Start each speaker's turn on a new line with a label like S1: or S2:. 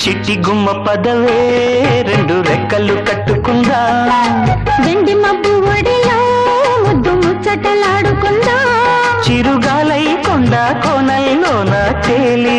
S1: చిట్టి గుమ్మ పదవే రెండు రెక్కలు కట్టుకుందా
S2: వెండి మబ్బు ఒడిలో ముద్దు ముచ్చటలాడుకుందా
S1: చిరుగాలై కొండ కోనల్లోన తేలి